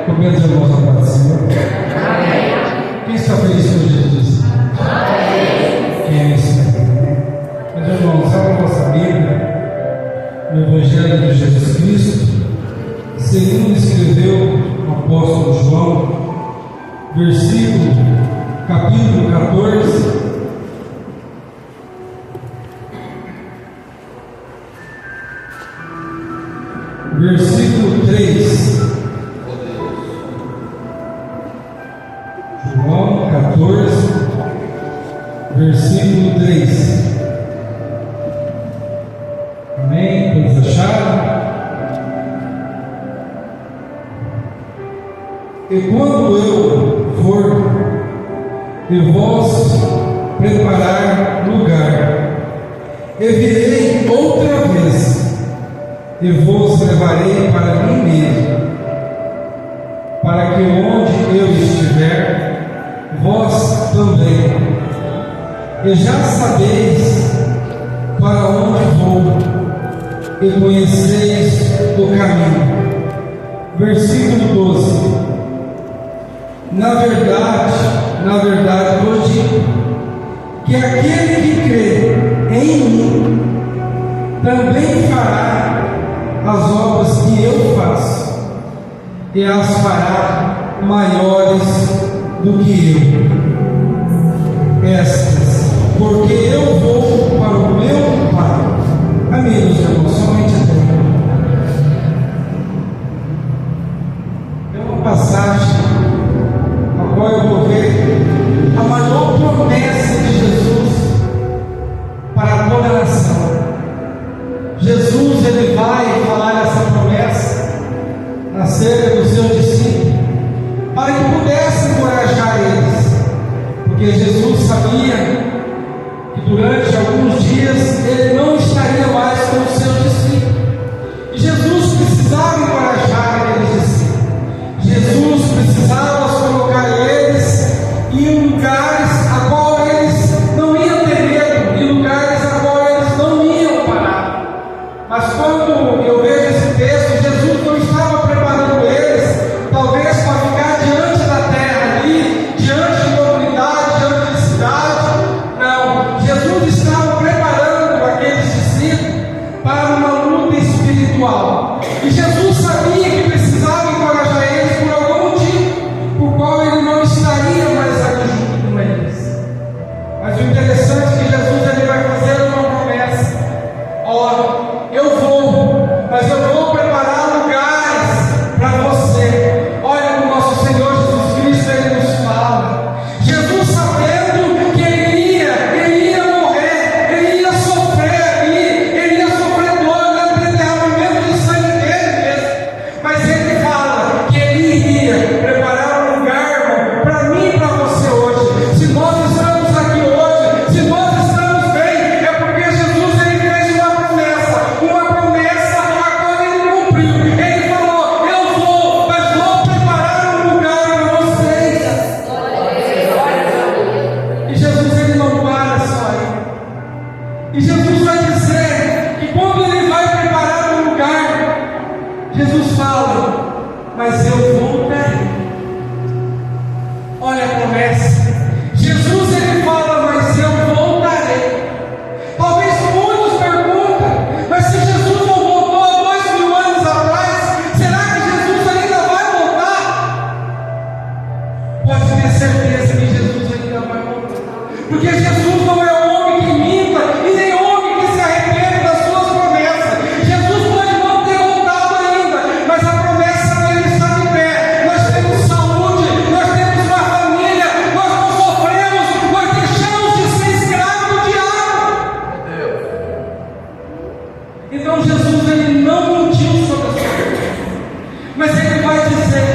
Começa a voz da paz do Senhor. Quem está feliz com Jesus? Quem está? Meus irmãos, abra a vossa Bíblia no Evangelho de Jesus Cristo, segundo escreveu o apóstolo João, capítulo 14, versículo 3. João 14, versículo 3. Amém? Todos acharam? E quando eu for e vós preparar lugar, e virei outra vez, e vos levarei para mim mesmo, para que onde eu estiver, vós também. E já sabeis para onde vou, e conheceis o caminho. Versículo 12. Na verdade vos digo, que aquele que crê em mim, também fará as obras que eu faço, e as fará maiores do que eu. Estas, porque eu vou para o meu Pai. Amém, meus irmãos, somente até. É uma passagem a qual eu vou ver a maior promessa de Jesus para toda a nação. Jesus, ele vai falar essa promessa acerca dos seus discípulos, para que pudesse encorajar eles, porque Jesus sabia que durante alguns dias ele não estaria mais com os seus discípulos, e Jesus precisava encorajar aqueles discípulos. Jesus precisava colocar eles em lugares a qual eles não iam ter medo, em lugares a qual eles não iam parar. Mas quando eu vejo esse texto, Jesus não estava preparando eles, talvez para ficar diante da terra ali, diante de comunidade, diante de cidade. Não, Jesus estava preparando aqueles discípulos para uma luta espiritual. E Jesus sabia que precisava encorajar eles por algum motivo, por qual ele não estaria mais aqui junto com eles. Mas o interessante é que Jesus ele vai fazer uma promessa. Ora, eu vou, mas eu vou preparar lugares para você. Olha, o nosso Senhor Jesus Cristo, ele nos fala. Jesus, sabendo que ele ia morrer, ele ia sofrer ali, ele ia sofrer dor, ele ia derramamento de sangue dele mesmo. Mas ele fala que ele iria preparar um lugar para mim e para você hoje. Se nós estamos aqui hoje, se nós estamos bem, é porque Jesus ele fez uma promessa a qual ele cumpriu. Ele falou: eu vou, mas vou preparar um lugar para vocês. E Jesus ele não para só aí. E Jesus vai dizer que quando ele vai preparar um lugar, Jesus fala: mas eu voltarei. Olha a promessa. Jesus ele fala: mas eu voltarei. Talvez muitos perguntam: mas se Jesus não voltou há 2000 anos atrás, será que Jesus ainda vai voltar? Pode ter certeza que Jesus ainda vai voltar, porque Jesus não é homem que minta e nem homem que se arrepende das suas promessas. Jesus pode não ter voltado ainda, mas a promessa dele está de pé. Nós temos saúde, nós temos uma família, nós não sofremos, nós deixamos de ser escravos do diabo. Então Jesus ele não mentiu sobre a sua vida, mas ele vai dizer: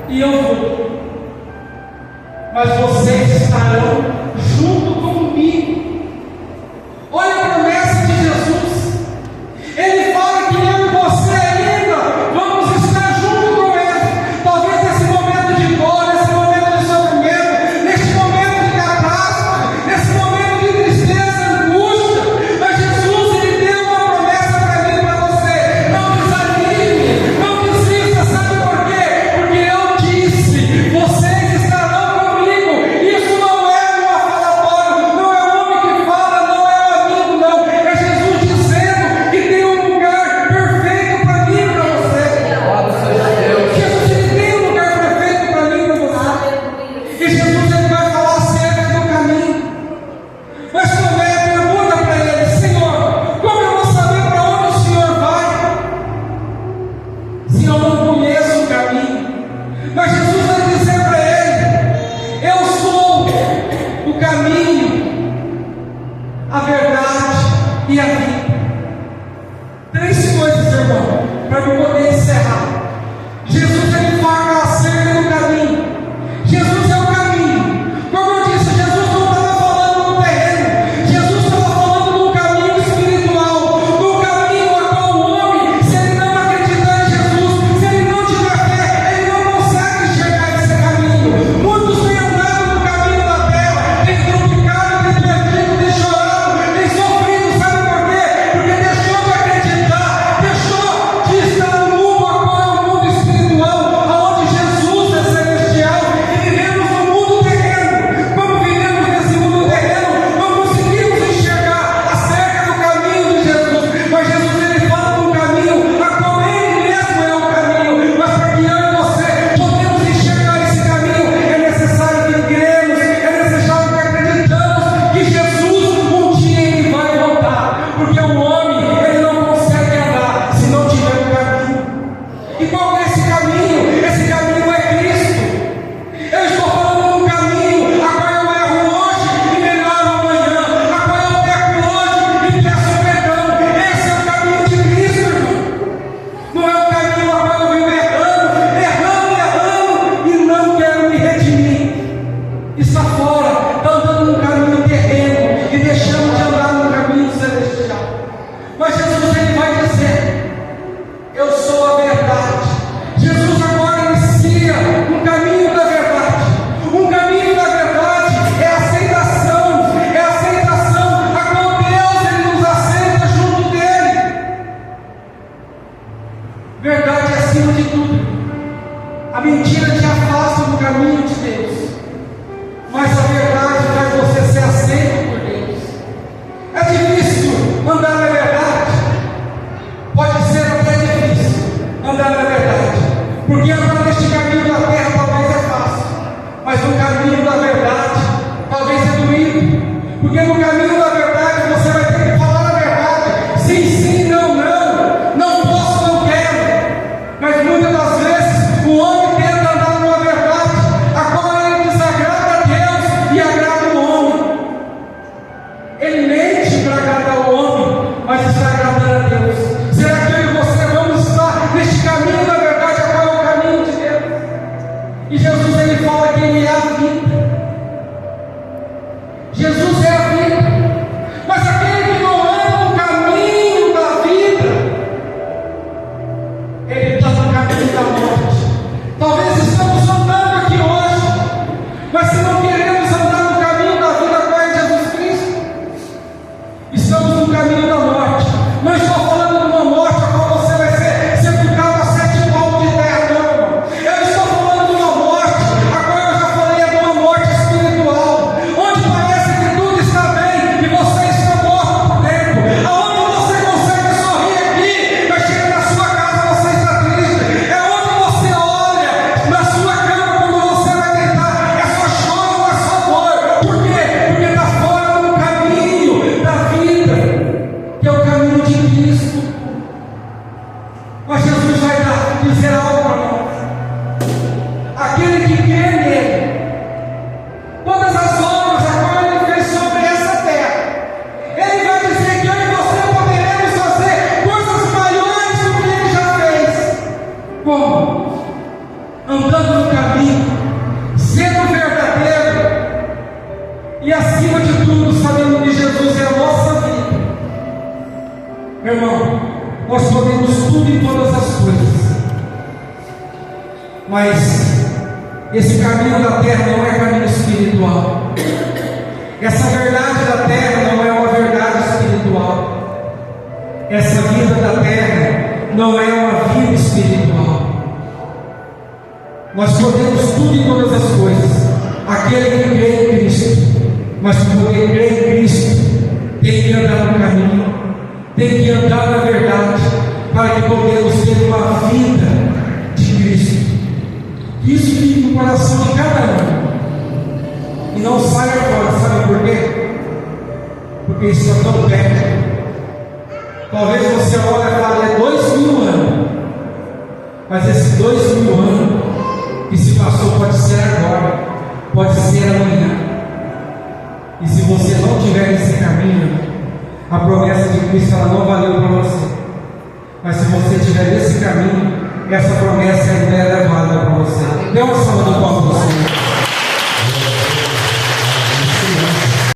e eu vou, mas vocês estarão junto comigo. Olha a promessa de Jesus. Ele fala que eu e você ainda vamos estar junto com ele. Talvez nesse momento de dor, nesse momento de sofrimento, nesse momento de catástrofe, nesse momento de tristeza, angústia. Mas Jesus ele deu uma promessa para mim e para você: não desanime, não desista. Sabe por quê? se eu não conheço o caminho. Mas Jesus vai dizer para ele: eu sou o caminho, a verdade e a vida. Três coisas, irmão, para eu poder encerrar. Jesus, ele fala acerca do caminho. Jesus é o caminho. Como eu disse, Jesus não estava falando do terreno. Jesus estava falando do caminho espiritual, do caminho a qual o homem, se ele não acreditar em Jesus, se ele não tiver fé, ele não consegue enxergar esse caminho. Muitos têm andado no caminho da terra, têm truncado, têm perdido, têm chorado, têm sofrido. Sabe por quê? Porque deixou de acreditar, deixou de estar no mundo a qual é o mundo espiritual, aonde Jesus é celestial, e vivemos no mundo terreno. Como vivemos nesse mundo terreno, não conseguimos enxergar acerca do caminho de Jesus. Mas Jesus, ele fala do caminho a qual ele mesmo é o caminho. Mas para que eu e você podemos enxergar esse caminho, é necessário que cremos, é necessário que acreditamos que Jesus um dia ele vai voltar, porque o homem ele não consegue andar se não tiver um caminho. E qual é esse caminho? Esse caminho é Cristo. Eu estou falando de um caminho a qual eu erro hoje e melhoro amanhã, a qual eu peco hoje e peço perdão. Esse é o caminho de Cristo, irmão. Não é o caminho a qual eu vivo errando e não quero me redimir. Está fora, está andando num caminho terreno e deixando de andar no caminho celestial. Mas Jesus, ele vai dizer: eu sou a verdade. Jesus agora inicia um caminho da verdade. Um caminho da verdade é a aceitação a qual Deus ele nos aceita junto dele. Verdade é acima de tudo. A mentira te afasta do caminho de Deus, mas a verdade faz você ser aceito por Deus. É difícil andar na verdade. Pode ser até difícil andar na verdade, porque andar neste caminho da terra talvez é fácil, mas no caminho da verdade talvez é doído, porque no caminho da verdade você vai ter que falar a verdade. Sim, sim, não, não, não posso, não quero. Mas muitas das vezes o homem tenta andar numa verdade a qual ele desagrada a Deus e agrada o homem. Ele mente para agradar o homem, mas está agradando a Deus. Será que eu e você vamos estar neste caminho da verdade, a qual é o caminho de Deus? E Jesus, ele fala que ele é a vida. Jesus é a vida. Mas aquele que não anda no caminho da vida, ele está no caminho da morte. Talvez estamos andando aqui hoje, mas se não queremos andar no caminho da vida, qual é Jesus Cristo? Estamos no caminho da morte. Não estou falando de uma morte a qual você vai ser sepultado a 7 palmos de terra, não, irmão. Eu estou falando de uma morte a qual eu já falei, é de uma morte espiritual, onde parece que tudo está bem e você está morto por dentro, aonde você consegue sorrir aqui, mas chega na sua casa você está triste. É onde você olha na sua cama quando você vai deitar, é só choro, é só dor. Por quê? Porque está fora do caminho da vida, que é o caminho de Cristo. Mas Jesus vai dizer algo para nós: aquele que crê nele, todas as obras a qual ele fez sobre essa terra, ele vai dizer que eu e você poderemos fazer coisas maiores do que ele já fez. Como? Andando no caminho, sendo verdadeiro e acima de tudo sabendo que Jesus é a nossa vida. Meu irmão, nós podemos tudo em todas as coisas, mas esse caminho da terra não é caminho espiritual. Essa verdade da terra não é uma verdade espiritual. Essa vida da terra não é uma vida espiritual. Nós podemos tudo em todas as coisas, aquele que crê em Cristo. Mas para poder crer em Cristo, tem que andar no caminho, tem que andar na verdade, para que podemos ter uma vida de Cristo. Que isso fique no coração de cada um e não saia fora. Sabe por quê? Porque isso é tão perto. Talvez você olhe e fale, é 2000 anos, Mas esses 2000 anos que se passou pode ser agora, pode ser amanhã. E se você não tiver nesse caminho, a promessa de Cristo ela não valeu para você. Mas se você estiver nesse caminho, essa promessa ainda é válida para você. Dê uma salva do palco do Senhor.